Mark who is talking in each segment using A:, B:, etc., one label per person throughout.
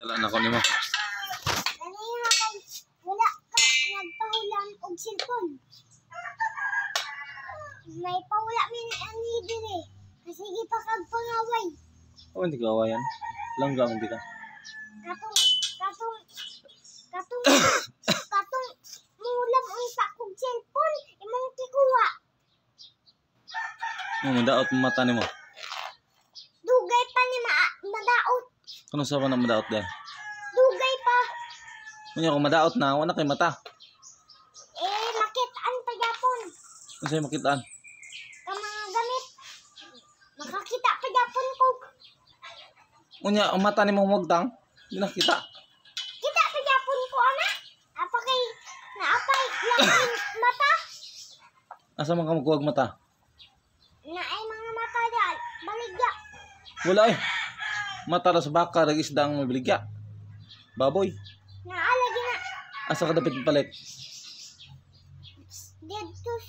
A: Wala na ko nimo.
B: Kanina kay wala ka nagpahulan og cellphone. May pawala min ani dire. Kasi pa kag pangaway.
A: Oh, hindi ka awayan. Langga man di ka.
B: Katong mulam unsa kog cellphone imong tikuha.
A: Madaot mo mata nimo.
B: Dugay pa ni madaot.
A: Kuno sa pa na madaot da?
B: Dugay pa.
A: Unya ko madaot na, wala kay mata.
B: Makitaan pa yapon.
A: Unsay makitaan?
B: Ka mga gamit. Makakita pa yapon ko.
A: Unya ang mata nimo mugtang, di nakita.
B: Kita pa yapon ko ana. Apa kay naapay lang mata.
A: Asa man ka magkuwag mata?
B: Na ay mga mata dal. Baligya.
A: Wala eh. Mata ra sa baka, isda ang mabiligya. Baboy.
B: Naalagi na.
A: Asa ka dapat palit?
B: Didtus.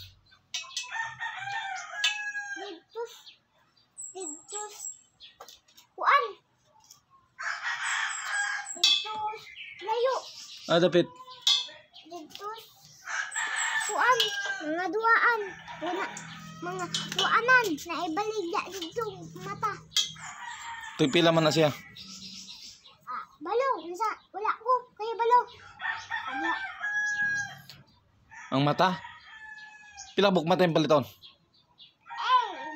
B: Kuan. Didtus. Layo.
A: Dapat.
B: Didtus. Kuan. Mga duaan. Mga duanan. Naibaligya dito mata.
A: Tuy pila man na siya.
B: Balo. Wala ko. Kaya balo. Ano?
A: Ang mata? Pila buk mata yung paliton?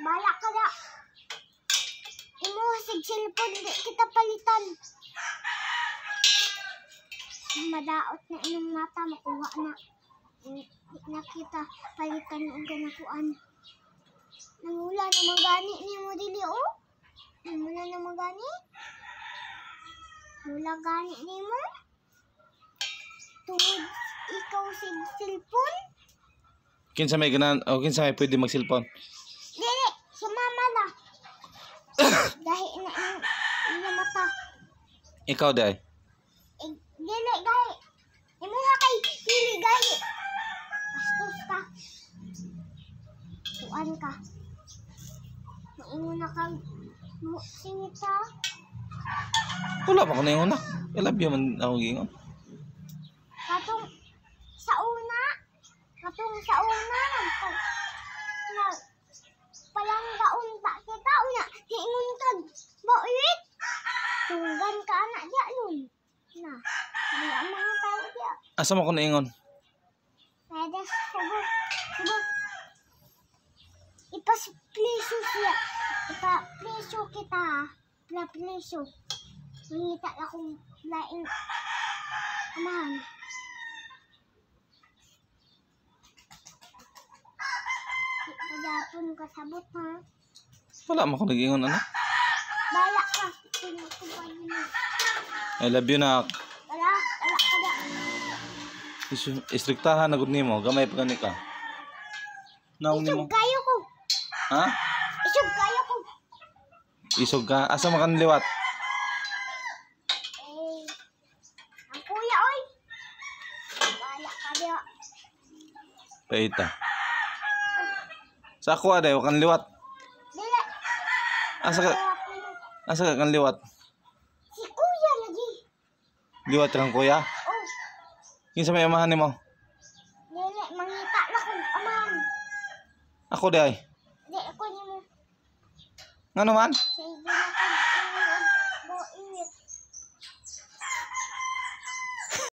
B: Bala ka na. Imo sig cellphone di kita palitan. Madaot na inyong mata makuha na. Di na kita palitan ang ganakuan. Nangula na magani ni mo dili o. Nangula na magani. Wala gani ni mo. Tungod ikaw sig cellphone.
A: Kinsa may ganan o kinsa may pwede mag-cellphone?
B: Dili, si mama na. Dahil na ang mata.
A: Ikaw day.
B: Dili, gahi. Imo nga kay dili, gahi. Bastos ka. Tuan ka. Maungo na kang singit ha.
A: Wala pa ko na yung una. I love you man ako gingon.
B: Katong sa una. Palanggaon ta kita una. Hiingon kag. Baulit. Tunggan ka anak diya nun. Na. Hindi ang mga tao diya.
A: Asa mo ko na ingon?
B: Pwede, subok. Ipas-pleso siya. Ipa-pleso kita ha. Ipa-pleso. Mangita na kong laing amahan. Pagapon ka sabot ha.
A: Wala mo ko nag-ingon anak.
B: Bala ka. Tinutuban mo.
A: I love you nak.
B: Bala ka da.
A: Istriktahan na gud nimo, gamay pa gani ka. Naong nimo.
B: Isog kayo ko.
A: Ha?
B: Isog kayo ko.
A: Isog ka. Asa man kan liwat?
B: Ang kuya oy. Bala ka da.
A: Paita. Sa ako aday kan liwat.
B: Dili.
A: Asa ka kan liwat?
B: Si kuya lagi.
A: Liwat kang kuya.
B: Oh.
A: Kinsa may amahan nimo?
B: Dili, mangita na kong amahan.
A: Ako day.
B: Di ako ni mo.
A: Ngano man?